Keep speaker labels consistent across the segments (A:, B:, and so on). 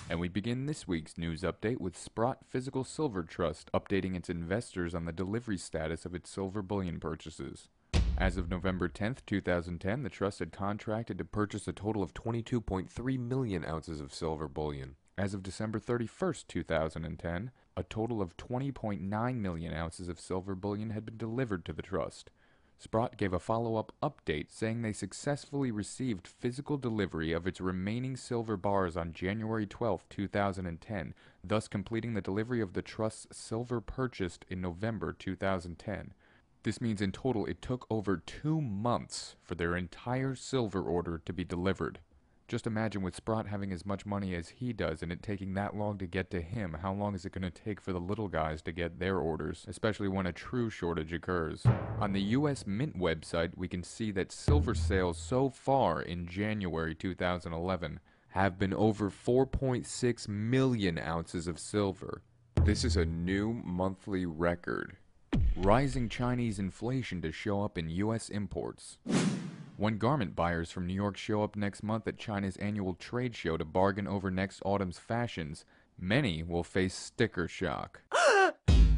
A: And we begin this week's news update with Sprott Physical Silver Trust updating its investors on the delivery status of its silver bullion purchases. As of November 10th, 2010, the trust had contracted to purchase a total of 22.3 million ounces of silver bullion. As of December 31st, 2010, a total of 20.9 million ounces of silver bullion had been delivered to the trust. Sprott gave a follow-up update saying they successfully received physical delivery of its remaining silver bars on January 12, 2010, thus completing the delivery of the trust's silver purchased in November 2010. This means in total it took over 2 months for their entire silver order to be delivered. Just imagine with Sprott having as much money as he does and it taking that long to get to him, how long is it going to take for the little guys to get their orders, especially when a true shortage occurs? On the US Mint website, we can see that silver sales so far in January 2011 have been over 4.6 million ounces of silver. This is a new monthly record. Rising Chinese inflation to show up in US imports. When garment buyers from New York show up next month at China's annual trade show to bargain over next autumn's fashions, many will face sticker shock.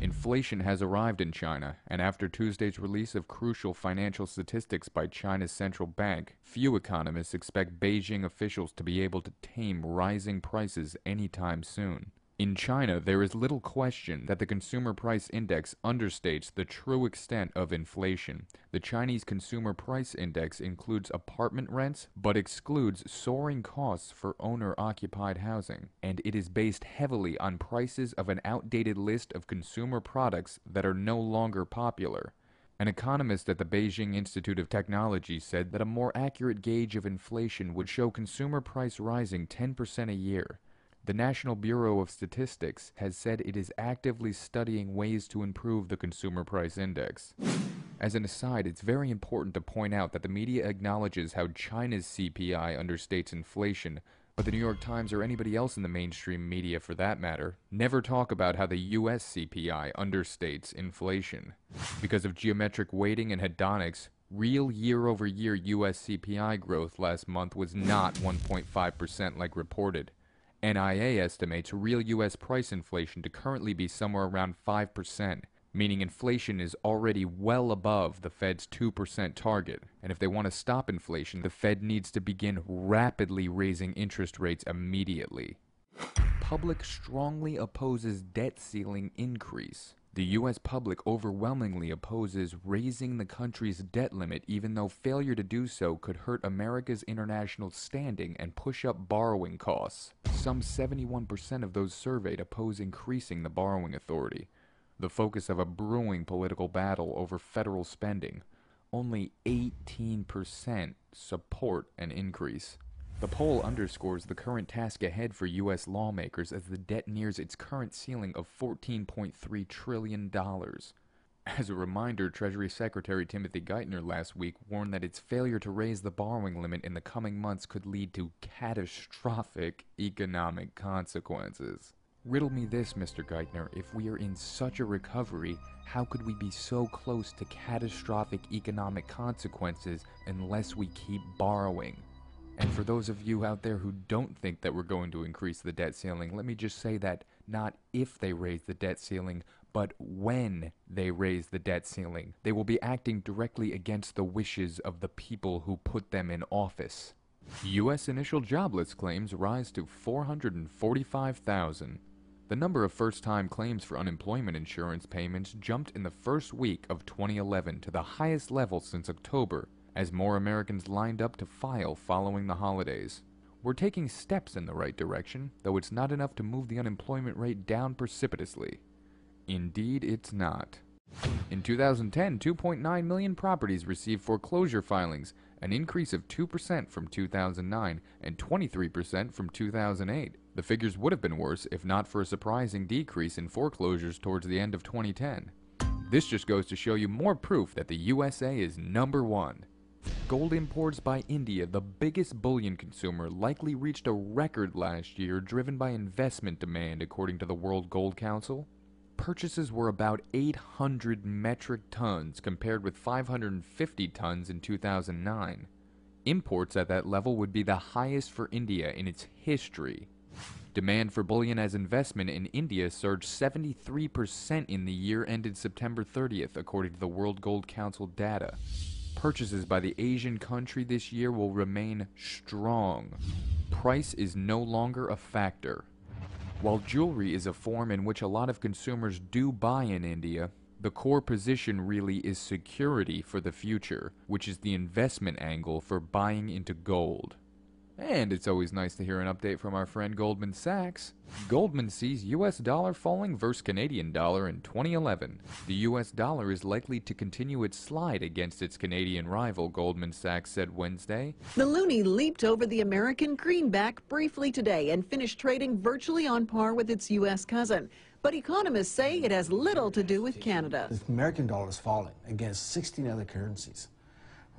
A: Inflation has arrived in China, and after Tuesday's release of crucial financial statistics by China's central bank, few economists expect Beijing officials to be able to tame rising prices anytime soon. In China, there is little question that the Consumer Price Index understates the true extent of inflation. The Chinese Consumer Price Index includes apartment rents, but excludes soaring costs for owner-occupied housing, and it is based heavily on prices of an outdated list of consumer products that are no longer popular. An economist at the Beijing Institute of Technology said that a more accurate gauge of inflation would show consumer price rising 10% a year. The National Bureau of Statistics has said it is actively studying ways to improve the Consumer Price Index. As an aside, it's very important to point out that the media acknowledges how China's CPI understates inflation, but the New York Times or anybody else in the mainstream media for that matter never talk about how the US CPI understates inflation. Because of geometric weighting and hedonics, real year-over-year US CPI growth last month was not 1.5% like reported. NIA estimates real U.S. price inflation to currently be somewhere around 5%, meaning inflation is already well above the Fed's 2% target. And if they want to stop inflation, the Fed needs to begin rapidly raising interest rates immediately. Public strongly opposes debt ceiling increase. The U.S. public overwhelmingly opposes raising the country's debt limit, even though failure to do so could hurt America's international standing and push up borrowing costs. Some 71% of those surveyed oppose increasing the borrowing authority, the focus of a brewing political battle over federal spending. Only 18% support an increase. The poll underscores the current task ahead for U.S. lawmakers as the debt nears its current ceiling of $14.3 trillion. As a reminder, Treasury Secretary Timothy Geithner last week warned that its failure to raise the borrowing limit in the coming months could lead to catastrophic economic consequences. Riddle me this, Mr. Geithner, if we are in such a recovery, how could we be so close to catastrophic economic consequences unless we keep borrowing? And for those of you out there who don't think that we're going to increase the debt ceiling, let me just say that not if they raise the debt ceiling, but when they raise the debt ceiling. They will be acting directly against the wishes of the people who put them in office. U.S. initial jobless claims rise to 445,000. The number of first-time claims for unemployment insurance payments jumped in the first week of 2011 to the highest level since October, as more Americans lined up to file following the holidays. We're taking steps in the right direction, though it's not enough to move the unemployment rate down precipitously. Indeed, it's not. In 2010, 2.9 million properties received foreclosure filings, an increase of 2% from 2009 and 23% from 2008. The figures would have been worse if not for a surprising decrease in foreclosures towards the end of 2010. This just goes to show you more proof that the USA is number one. Gold imports by India, the biggest bullion consumer, likely reached a record last year driven by investment demand, according to the World Gold Council. Purchases were about 800 metric tons compared with 550 tons in 2009. Imports at that level would be the highest for India in its history. Demand for bullion as investment in India surged 73% in the year ended September 30th, according to the World Gold Council data. Purchases by the Asian country this year will remain strong. Price is no longer a factor. While jewelry is a form in which a lot of consumers do buy in India, the core position really is security for the future, which is the investment angle for buying into gold. And it's always nice to hear an update from our friend Goldman Sachs. Goldman sees US dollar falling versus Canadian dollar in 2011. The US dollar is likely to continue its slide against its Canadian rival, Goldman Sachs said Wednesday.
B: The loonie leaped over the American greenback briefly today and finished trading virtually on par with its US cousin. But economists say it has little to do with Canada.
C: The American dollar is falling against 16 other currencies.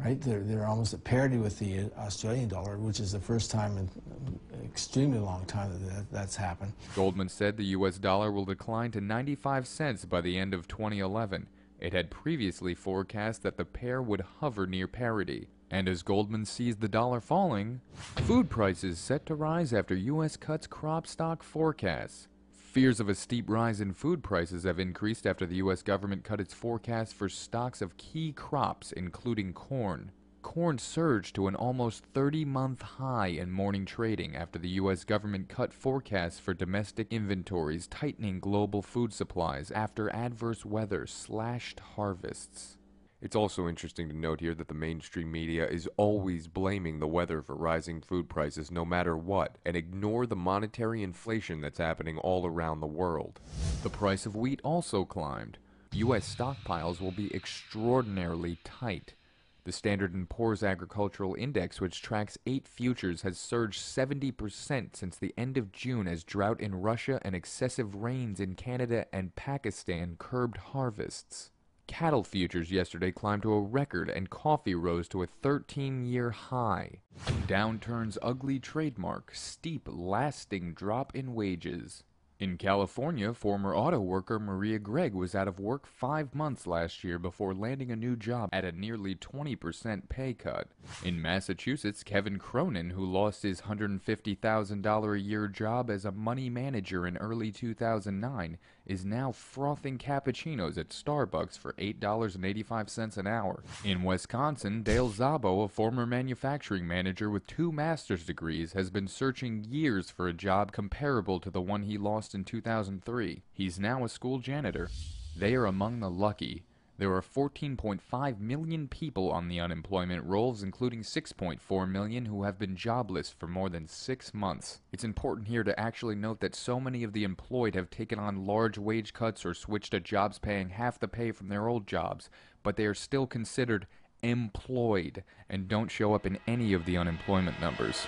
C: Right? They're almost at parity with the Australian dollar, which is the first time in an extremely long time that's happened.
A: Goldman said the US dollar will decline to 95 cents by the end of 2011. It had previously forecast that the pair would hover near parity. And as Goldman sees the dollar falling, food prices set to rise after US cuts crop stock forecasts. Fears of a steep rise in food prices have increased after the U.S. government cut its forecast for stocks of key crops, including corn. Corn surged to an almost 30-month high in morning trading after the U.S. government cut forecasts for domestic inventories, tightening global food supplies after adverse weather slashed harvests. It's also interesting to note here that the mainstream media is always blaming the weather for rising food prices no matter what, and ignore the monetary inflation that's happening all around the world. The price of wheat also climbed. U.S. stockpiles will be extraordinarily tight. The Standard & Poor's Agricultural Index, which tracks 8 futures, has surged 70% since the end of June as drought in Russia and excessive rains in Canada and Pakistan curbed harvests. Cattle futures yesterday climbed to a record, and coffee rose to a 13-year high. Downturn's ugly trademark, steep, lasting drop in wages. In California, former auto worker Maria Gregg was out of work 5 months last year before landing a new job at a nearly 20% pay cut. In Massachusetts, Kevin Cronin, who lost his $150,000 a year job as a money manager in early 2009, is now frothing cappuccinos at Starbucks for $8.85 an hour. In Wisconsin, Dale Szabo, a former manufacturing manager with 2 master's degrees, has been searching years for a job comparable to the one he lost in 2003. He's now a school janitor. They are among the lucky. There are 14.5 million people on the unemployment rolls, including 6.4 million who have been jobless for more than 6 months. It's important here to actually note that so many of the employed have taken on large wage cuts or switched to jobs paying half the pay from their old jobs, but they are still considered employed and don't show up in any of the unemployment numbers.